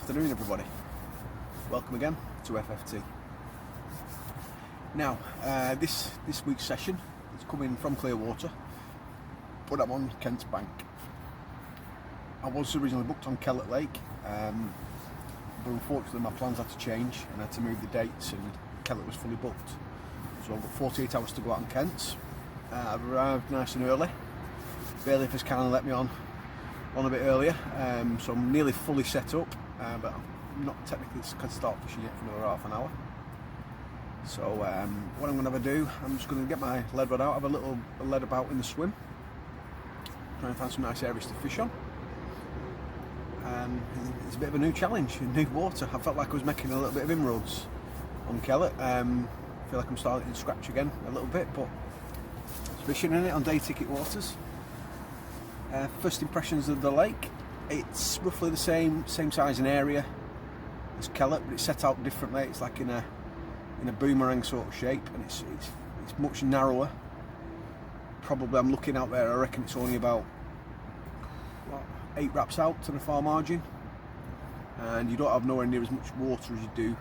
afternoon, everybody. Welcome again to FFT. Now, this week's session is coming from Clearwater, but I'm on Kent's Bank. I was originally booked on Kellet Lake, but unfortunately my plans had to change and I had to move the dates, and Kellet was fully booked. So I've got 48 hours to go out on Kent. I've arrived nice and early. Bailiff has kind of let me on a bit earlier, so I'm nearly fully set up, but I'm not technically can start fishing yet for another half an hour. So what I'm going to have a do, I'm just going to get my lead rod out, have a little lead about in the swim, try and find some nice areas to fish on. It's a bit of a new challenge, new water. I felt like I was making a little bit of inroads on Kellet. I feel like I'm starting to scratch again a little bit, but fishing in it on day ticket waters. First impressions of the lake, it's roughly the same size and area as Kellet, but it's set out differently. It's like in a boomerang sort of shape, and it's much narrower. Probably, I'm looking out there, I reckon it's only about 8 wraps out to the far margin, and you don't have nowhere near as much water as you do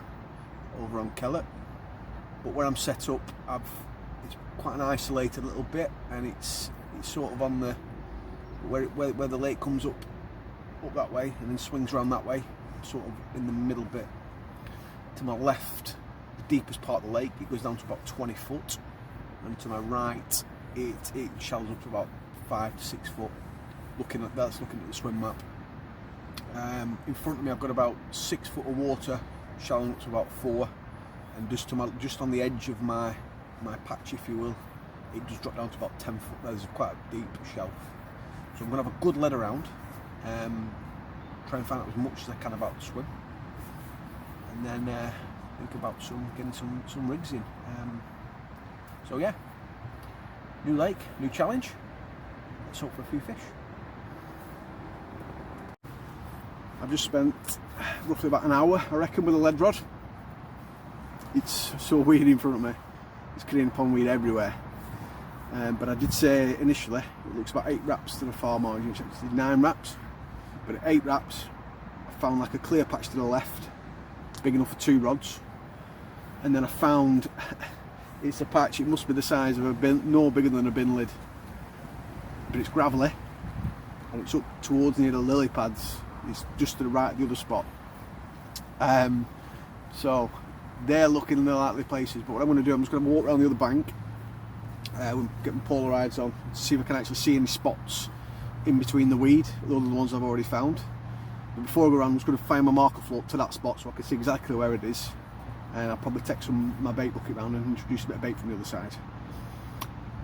over on Kellet. But where I'm set up, it's quite an isolated little bit, and it's sort of on the where the lake comes up that way and then swings around that way, sort of in the middle bit. To my left, the deepest part of the lake, it goes down to about 20 foot, and to my right it shallows up to about 5 to 6 foot. Looking at the swim map. In front of me I've got about 6 foot of water shallowing up to about 4, and just on the edge of my patch, if you will, it does drop down to about 10 foot. There's quite a deep shelf. So I'm going to have a good lead around, try and find out as much as I can about the swim, and then think about getting some rigs in. So yeah, new lake, new challenge. Let's hope for a few fish. I've just spent roughly about an hour, I reckon, with a lead rod. It's so weird in front of me. It's creating pondweed everywhere. But I did say initially it looks about 8 wraps to the far margin, which actually 9 wraps. But at 8 wraps, I found like a clear patch to the left, big enough for 2 rods. And then I found it's a patch, it must be the size of a bin, no bigger than a bin lid. But it's gravelly, and it's up towards near the lily pads. It's just to the right of the other spot. So they're looking the likely places. But what I'm going to do, I'm just going to walk around the other bank. We'll get my Polaroids on to see if I can actually see any spots in between the weed, other than the ones I've already found. But before I go around, I'm just going to find my marker float to that spot so I can see exactly where it is. And I'll probably take my bait bucket round and introduce a bit of bait from the other side.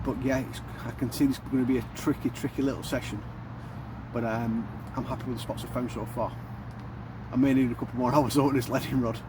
But yeah, I can see this is going to be a tricky little session. But I'm happy with the spots I've found so far. I may need a couple more hours on this leading rod.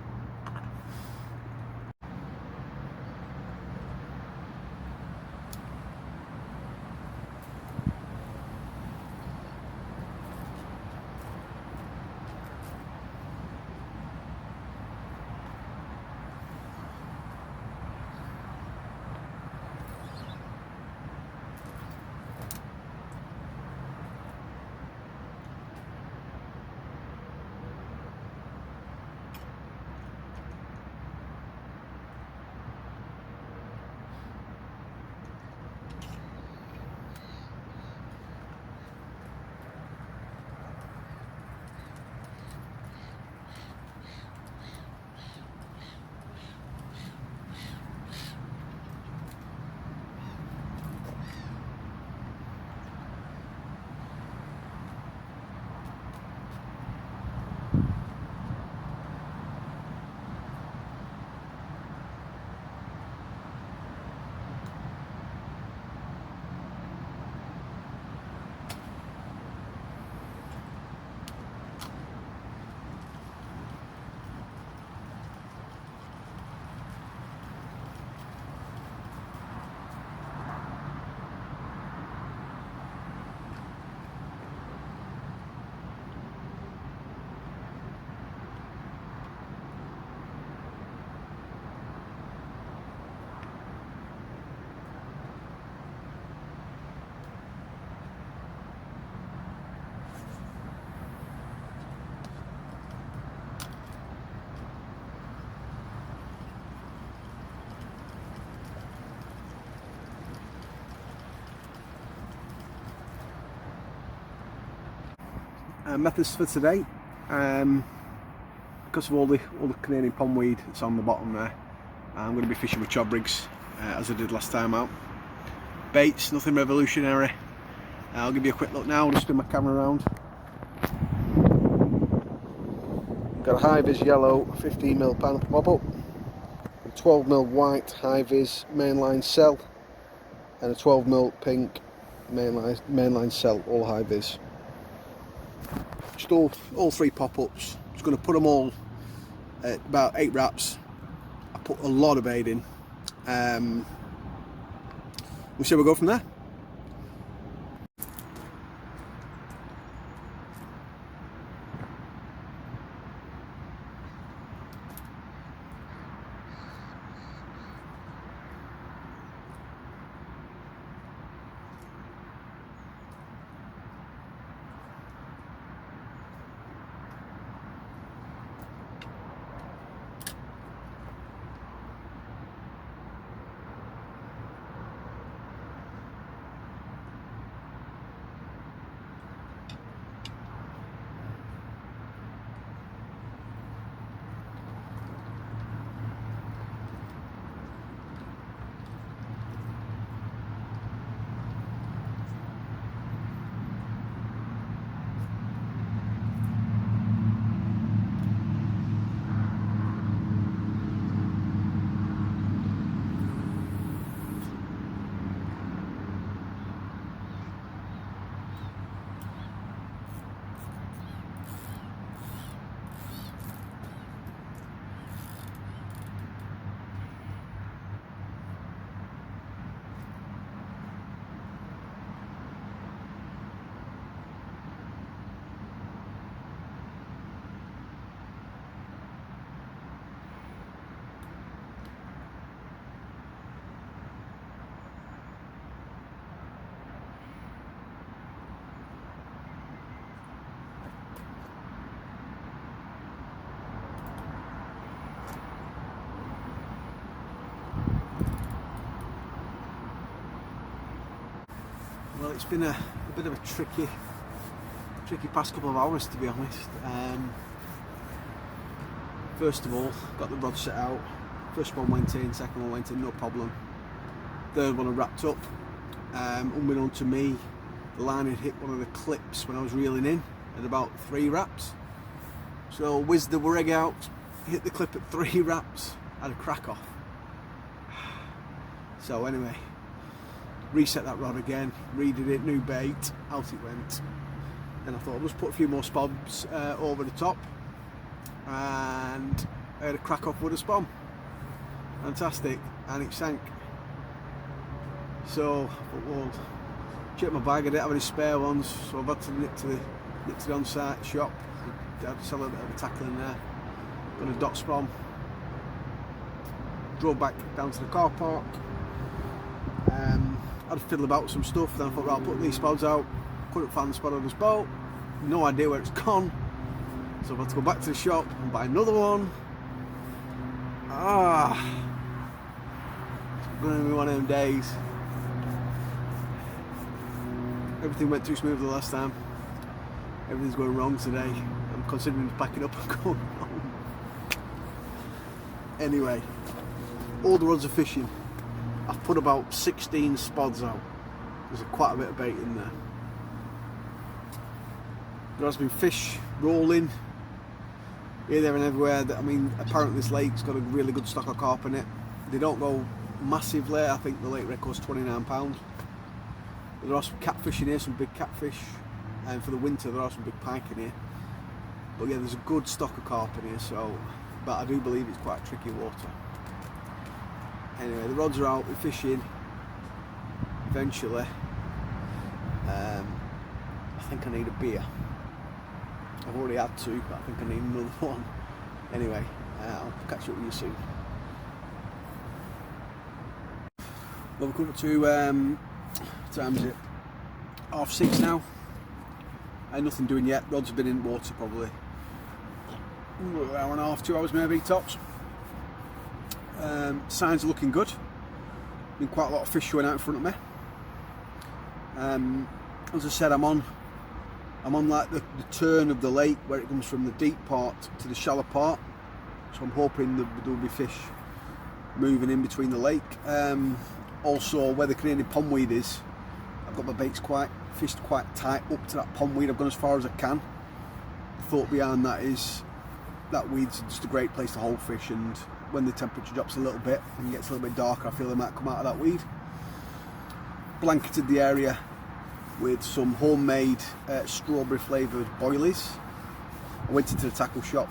methods for today. Because of all the Canadian pondweed that's on the bottom there, I'm going to be fishing with chod rigs as I did last time out. Baits, nothing revolutionary. I'll give you a quick look now, just spin my camera around. Got a high-vis yellow 15mm wobble, a 12mm white high-vis mainline cell, and a 12mm pink mainline cell, all high-vis. Just all 3 pop-ups. Just going to put them all at about 8 wraps. I put a lot of bait in. We'll see where we go from there. Well, it's been a bit of a tricky past couple of hours, to be honest. First of all, got the rod set out. First one went in, second one went in, no problem. Third one I wrapped up. Unbeknown to me, the line had hit one of the clips when I was reeling in at about 3 wraps. So whizzed the rig out, hit the clip at 3 wraps, had a crack off. So anyway, reset that rod again, redid it, new bait, out it went. And I thought I'll just put a few more spobs over the top, and I had a crack off with a spob. Fantastic, and it sank. So I thought, well, check my bag, I didn't have any spare ones, so I've had to nip to the on-site shop. I had to sell a bit of a tackle in there. Got a dot spob. Drove back down to the car park. I had to fiddle about with some stuff, then I thought, right, I'll put these spods out. Couldn't find the spod on this boat, no idea where it's gone, so I've had to go back to the shop and buy another one. It's going to be one of them days. Everything went too smoothly last time. Everything's going wrong today. I'm considering packing up and going home. Anyway, all the rods are fishing. I've put about 16 spods out. There's quite a bit of bait in there. There has been fish rolling here, there and everywhere. I mean, apparently this lake's got a really good stock of carp in it. They don't go massively. I think the lake record's £29. There are some catfish in here, some big catfish. And for the winter there are some big pike in here. But yeah, there's a good stock of carp in here, so, but I do believe it's quite tricky water. Anyway, the rods are out, we're fishing. Eventually, I think I need a beer. I've already had 2, but I think I need another one. Anyway, I'll catch up with you soon. Well, we're coming to, what time is it? 6:30 now. I had nothing doing yet. Rods have been in water probably an hour and a half, 2 hours maybe, tops. Signs are looking good. Been quite a lot of fish showing out in front of me. As I said, I'm on I'm on like the turn of the lake where it comes from the deep part to the shallow part, so I'm hoping that there will be fish moving in between the lake. Also, where the Canadian pondweed is, I've got my baits fished quite tight up to that pondweed. I've gone as far as I can. The thought behind that is that weed's just a great place to hold fish, and when the temperature drops a little bit and gets a little bit darker, I feel they might come out of that weed. Blanketed the area with some homemade strawberry flavoured boilies. I went into the tackle shop.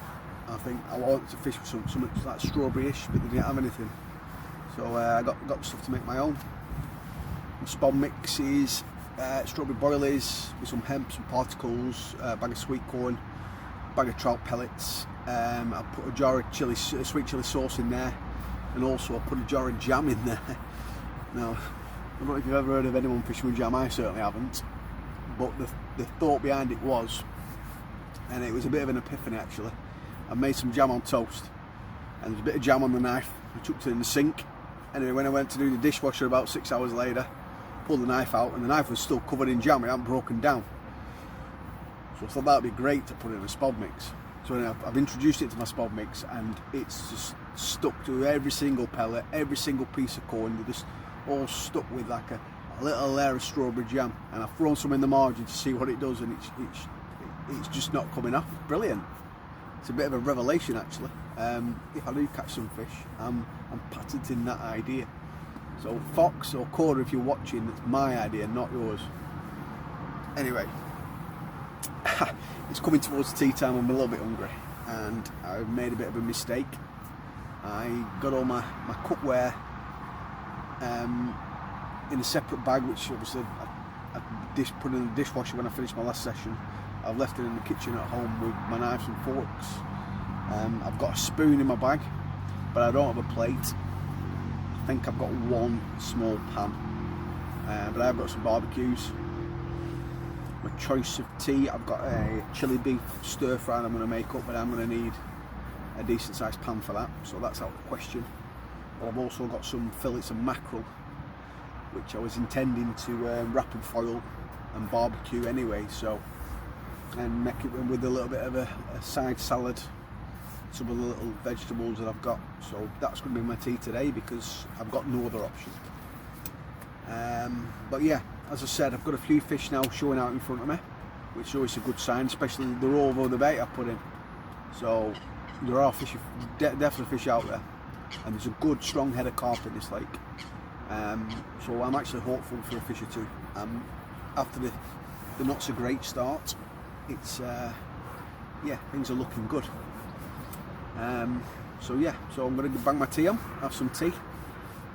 I think I wanted to fish with something like strawberry-ish, but they didn't have anything. So I got stuff to make my own. Some spod mixes, strawberry boilies with some hemp, some particles, a bag of sweet corn, bag of trout pellets. I put a jar of sweet chilli sauce in there, and also I put a jar of jam in there. Now, I don't know if you've ever heard of anyone fishing with jam. I certainly haven't. But the thought behind it was, and it was a bit of an epiphany actually, I made some jam on toast, and there's a bit of jam on the knife. I chucked it in the sink. Anyway, when I went to do the dishwasher about 6 hours later, pulled the knife out, and the knife was still covered in jam. It hadn't broken down. So I thought that would be great to put in a spod mix. So anyway, I've introduced it to my spod mix, and it's just stuck to every single pellet, every single piece of corn. They're just all stuck with like a little layer of strawberry jam, and I've thrown some in the margin to see what it does, and it's just not coming off. Brilliant. It's a bit of a revelation actually. If I do catch some fish, I'm patenting that idea. So Fox or Corder, if you're watching, that's my idea, not yours. Anyway, it's coming towards tea time. I'm a little bit hungry, and I've made a bit of a mistake. I got all my cookware in a separate bag, which obviously I put in the dishwasher when I finished my last session. I've left it in the kitchen at home with my knives and forks. I've got a spoon in my bag, but I don't have a plate. I think I've got one small pan, but I've got some barbecues. My choice of tea, I've got a chili beef stir fry I'm going to make up, but I'm going to need a decent sized pan for that, so that's out of the question. But I've also got some fillets of mackerel, which I was intending to wrap in foil and barbecue anyway, so, and make it with a little bit of a side salad, some of the little vegetables that I've got. So that's going to be my tea today because I've got no other option. But yeah, as I said, I've got a few fish now showing out in front of me, which is always a good sign, especially the roll of the bait I put in. So there are fish, definitely fish out there, and there's a good strong head of carp in this lake. So I'm actually hopeful for a fish or two. After the not so great start, it's yeah, things are looking good. So yeah, so I'm going to bang my tea on, have some tea,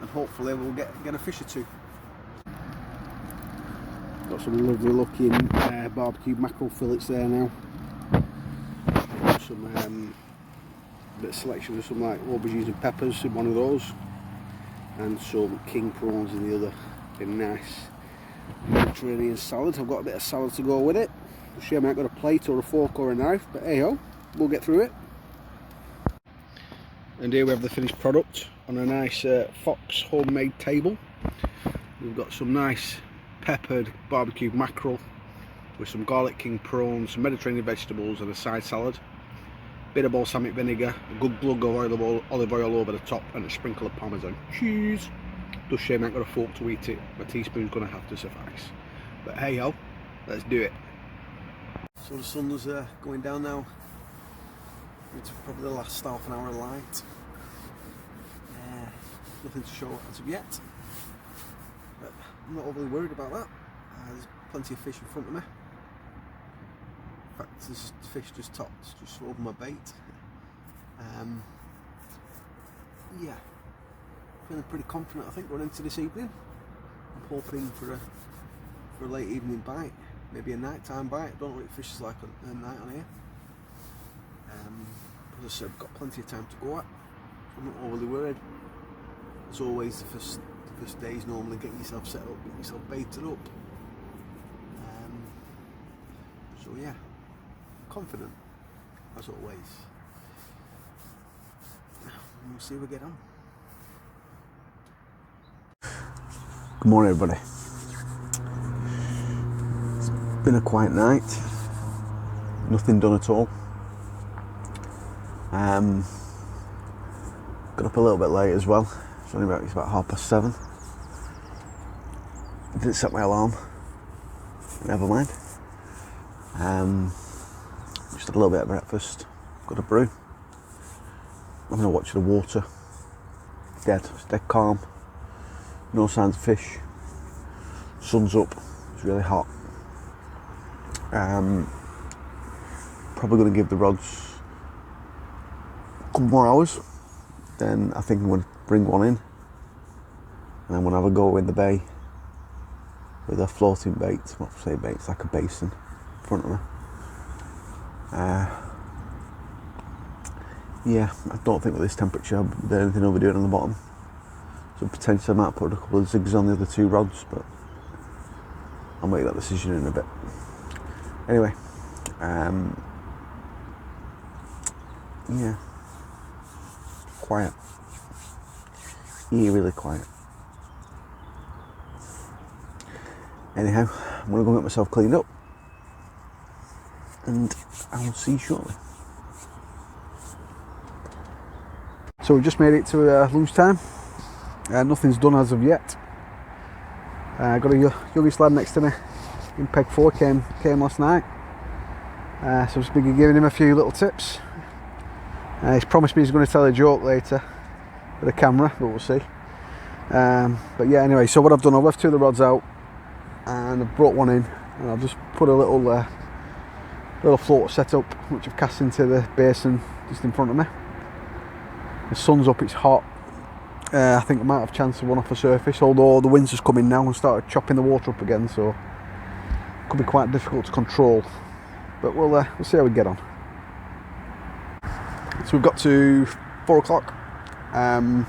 and hopefully we'll get a fish or two. Got some lovely looking barbecued mackerel fillets there now. Got some bit of selection of some like aubergines and peppers in one of those, and some king prawns in the other. A nice Mediterranean salad. I've got a bit of salad to go with it. Shame I haven't got a plate or a fork or a knife, but hey ho, we'll get through it. And here we have the finished product on a nice Fox homemade table. We've got some nice peppered barbecued mackerel with some garlic king prawns, some Mediterranean vegetables, and a side salad. Bit of balsamic vinegar, a good glug of olive oil over the top, and a sprinkle of parmesan cheese. Just shame I haven't got a fork to eat it. My teaspoon's going to have to suffice. But hey ho, let's do it. So the sun is going down now. It's probably the last half an hour of light. Nothing to show as of yet, but I'm not overly worried about that. There's plenty of fish in front of me. In fact, there's fish just topped, just over my bait. Yeah, feeling pretty confident I think going into this evening. I'm hoping for a late evening bite, maybe a nighttime bite. I don't know what fish is like at night on here. As I said, I've got plenty of time to go at, so I'm not overly worried. As always, the first day is normally getting yourself set up, getting yourself baited up. So yeah, confident as always. We'll see how we get on. Good morning, everybody. It's been a quiet night. nothing done at all. Got up a little bit late as well. It's about 7:30. Didn't set my alarm. Never mind. Just had a little bit of breakfast. Got a brew. I'm gonna watch the water. It's dead calm. No signs of fish. Sun's up. It's really hot. Probably gonna give the rods a couple more hours. Then I think I'm gonna bring one in, and I'm gonna have a go in the bay with a floating bait. Not say bait, it's like a basin in front of me. Yeah, I don't think with this temperature there's anything overdoing on the bottom. So potentially I might put a couple of zigs on the other 2 rods, but I'll make that decision in a bit. Anyway, yeah, quiet. Really quiet. Anyhow, I'm going to go get myself cleaned up, and I will see you shortly. So we just made it to lunchtime. Nothing's done as of yet. Got a youngest lad next to me in Peg 4, came last night. So I've just been giving him a few little tips. He's promised me he's going to tell a joke later with a camera, but we'll see. But yeah, anyway, so what I've done, I've left 2 of the rods out, and I've brought one in, and I've just put a little float set up, which I've cast into the basin just in front of me. The sun's up, it's hot. I think I might have a chance of one off the surface, although the wind's just come in now and started chopping the water up again, so it could be quite difficult to control. But we'll see how we get on. So we've got to 4 o'clock. I've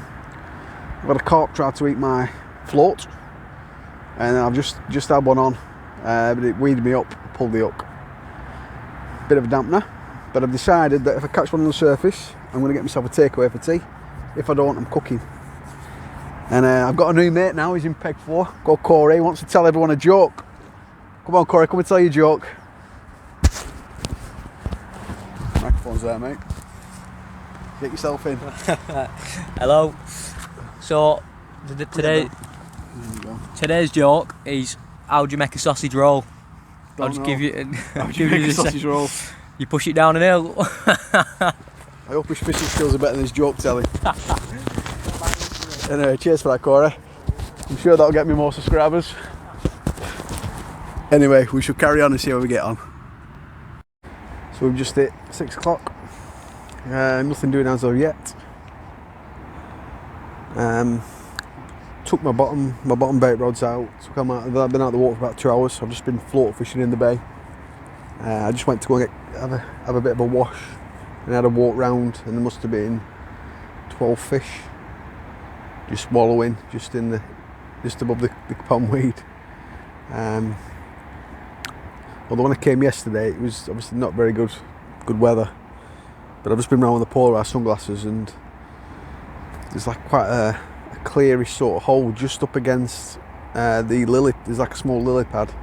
had a carp try to eat my float, and I've just had one on, but it weeded me up, pulled the hook. Bit of a dampener, but I've decided that if I catch one on the surface, I'm going to get myself a takeaway for tea. If I don't, I'm cooking. And I've got a new mate now, he's in Peg 4, called Corey. He wants to tell everyone a joke. Come on, Corey, come and tell your joke. Microphone's there, mate. Get yourself in. Hello. So, today's joke is, how do you make a sausage roll? I'll just give you. How do you make a sausage roll? You push it down an hill. I hope his fishing skills are better than his joke telling. Anyway, cheers for that, Corey. I'm sure that'll get me more subscribers. Anyway, we should carry on and see how we get on. So we've just hit 6 o'clock. Nothing doing as of yet. Took my bottom bait rods out. I've been out of the water for about 2 hours. I've just been float fishing in the bay. I just went to go and have a bit of a wash, and I had a walk round, and there must have been 12 fish just wallowing just above the pondweed. Although when I came yesterday, it was obviously not very good weather. But I've just been around with the polarised sunglasses, and there's like quite a clearish sort of hole just up against the lily. There's like a small lily pad.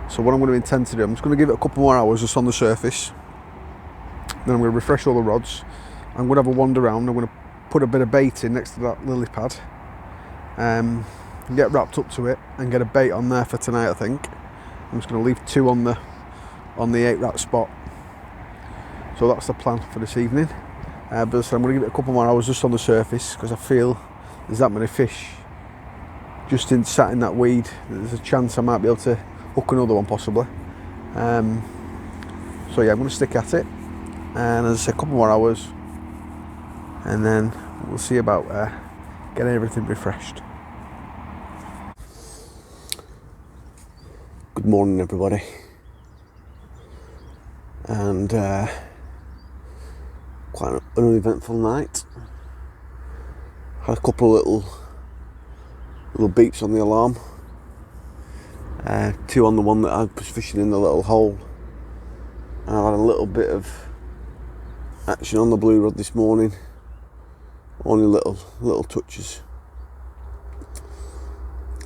So what I'm going to intend to do, I'm just going to give it a couple more hours just on the surface. Then I'm going to refresh all the rods. I'm going to have a wander around. I'm going to put a bit of bait in next to that lily pad. Get wrapped up to it and get a bait on there for tonight, I think. I'm just going to leave 2 on the 8 rat spot. So that's the plan for this evening. But so I'm going to give it a couple more hours just on the surface, because I feel there's that many fish just sat in that weed. There's a chance I might be able to hook another one possibly. So yeah, I'm going to stick at it, and as I say, a couple more hours, and then we'll see about getting everything refreshed. Good morning, everybody, and quite an uneventful night. Had a couple of little beeps on the alarm. 2 on the one that I was fishing in the little hole. And I've had a little bit of action on the blue rod this morning. Only little touches.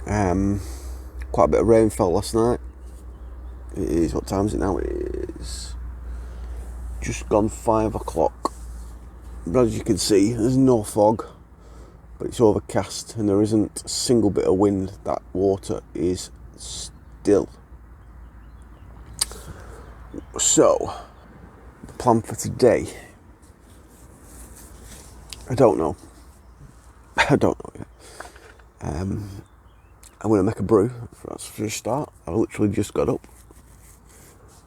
Quite a bit of rain fell last night. It is, what time is it now? It is just gone 5 o'clock. But as you can see, there's no fog, but it's overcast and there isn't a single bit of wind. That water is still. So, the plan for today, I don't know. I don't know yet. I'm going to make a brew for a start. I literally just got up,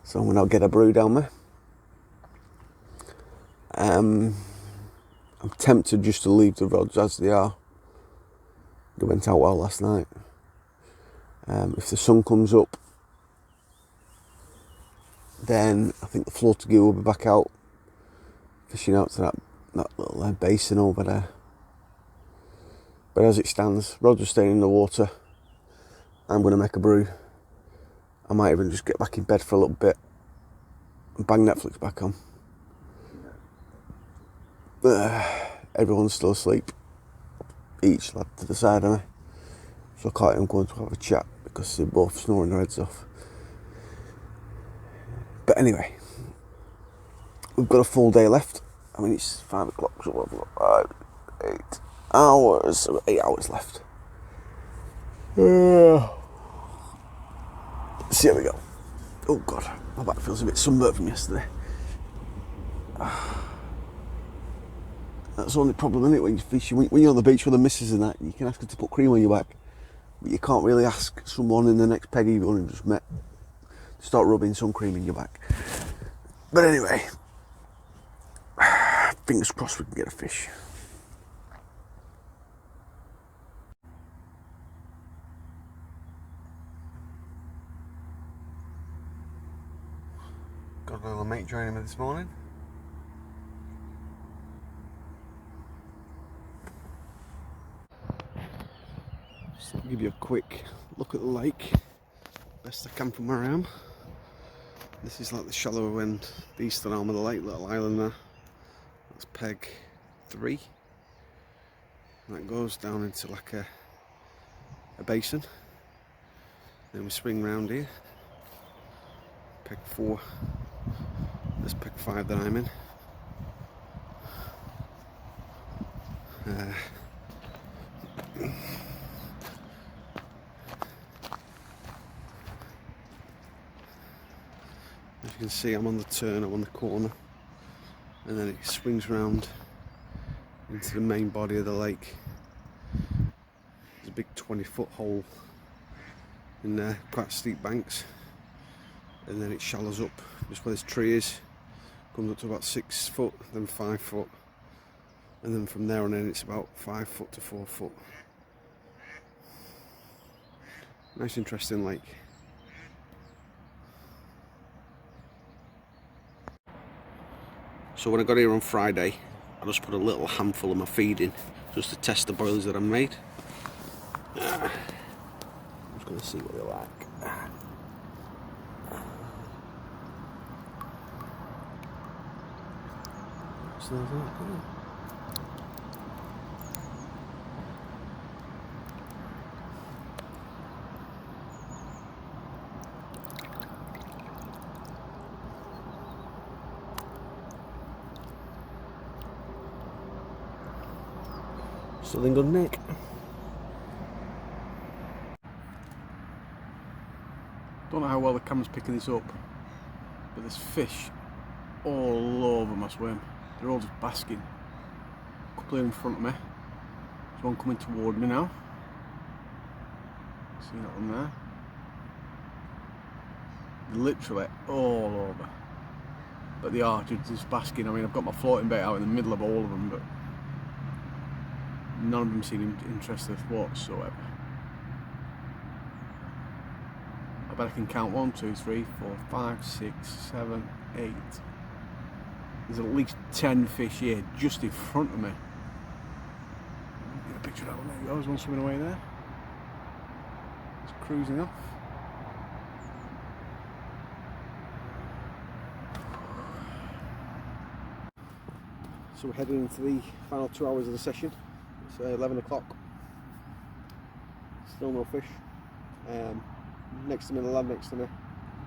so I'm going to get a brew down there. I'm tempted just to leave the rods as they are. They went out well last night. If the sun comes up, then I think the floater gear will be back out, fishing out to that little basin over there. But as it stands, rods are staying in the water. I'm going to make a brew. I might even just get back in bed for a little bit and bang Netflix back on. Everyone's still asleep, each lad to the side of me, so I can't even go to have a chat because they're both snoring their heads off. But anyway, we've got a full day left. I mean, it's 5 o'clock, so we've got 8 hours, 8 hours left. So here we go. Oh God, my back feels a bit sunburnt from yesterday. That's the only problem, isn't it, when you fish? When you're on the beach with the missus and that, you can ask her to put cream on your back, but you can't really ask someone in the next peggy you've only just met to start rubbing sun cream in your back. But anyway, fingers crossed we can get a fish. Got a little mate joining me this morning. Just to give you a quick look at the lake, best I can from where I am. This is like the shallower end, the eastern arm of the lake, little island there. That's peg 3. And that goes down into like a basin. Then we swing round here. Peg 4. There's peg 5 that I'm in. As you can see, I'm on the turn, I'm on the corner, and then it swings round into the main body of the lake. There's a big 20-foot hole in there, quite steep banks, and then it shallows up just where this tree is, comes up to about 6 foot, then 5 foot, and then from there on in it's about 5 foot to 4 foot. Nice interesting lake. So when I got here on Friday, I just put a little handful of my feed in just to test the boilers that I made. I'm just going to see what they're like. Smells like good. Still in good nick. Don't know how well the camera's picking this up, but there's fish all over my swim. They're all just basking. A couple in front of me. There's one coming toward me now. See that one there? They're literally all over. But they are just basking. I mean, I've got my floating bait out in the middle of all of them, but none of them seem interested whatsoever. I bet I can count 1, 2, 3, 4, 5, 6, 7, 8. There's at least 10 fish here just in front of me. Get a picture of that one. There you go. There's one swimming away there. It's cruising off. So we're heading into the final 2 hours of the session. It's 11 o'clock. Still no fish. Next to me, the lad next to me,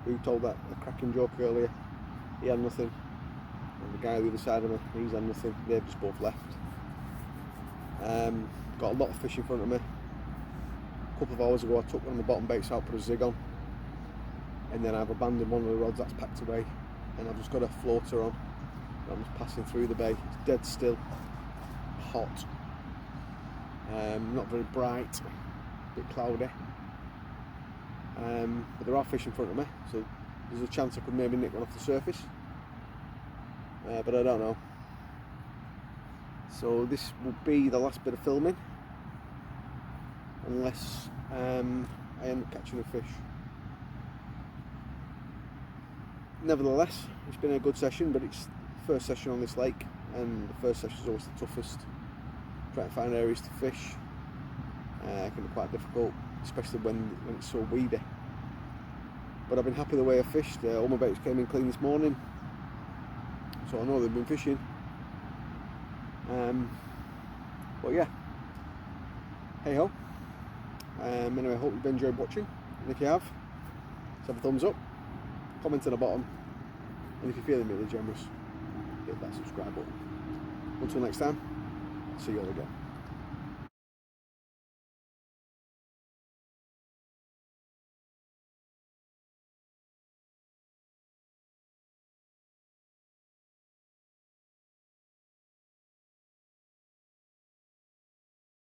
who told that a cracking joke earlier, he had nothing. And the guy on the other side of me, he's had nothing. They've just both left. Got a lot of fish in front of me. A couple of hours ago I took one of my bottom baits out, put a zig on, and then I've abandoned one of the rods that's packed away, and I've just got a floater on. I'm just passing through the bay. It's dead still, hot, not very bright, a bit cloudy, but there are fish in front of me, so there's a chance I could maybe nick one off the surface, but I don't know. So this will be the last bit of filming, unless I end up catching a fish. Nevertheless, it's been a good session, but it's the first session on this lake, and the first session is always the toughest. Trying to find areas to fish can be quite difficult, especially when it's so weedy. But I've been happy the way I fished. All my baits came in clean this morning, so I know they've been fishing. But yeah, hey ho. Anyway, I hope you've enjoyed watching, and if you have, let's have a thumbs up, comment at the bottom, and if you're feeling really generous, hit that subscribe button. Until next time, I'll see you all again.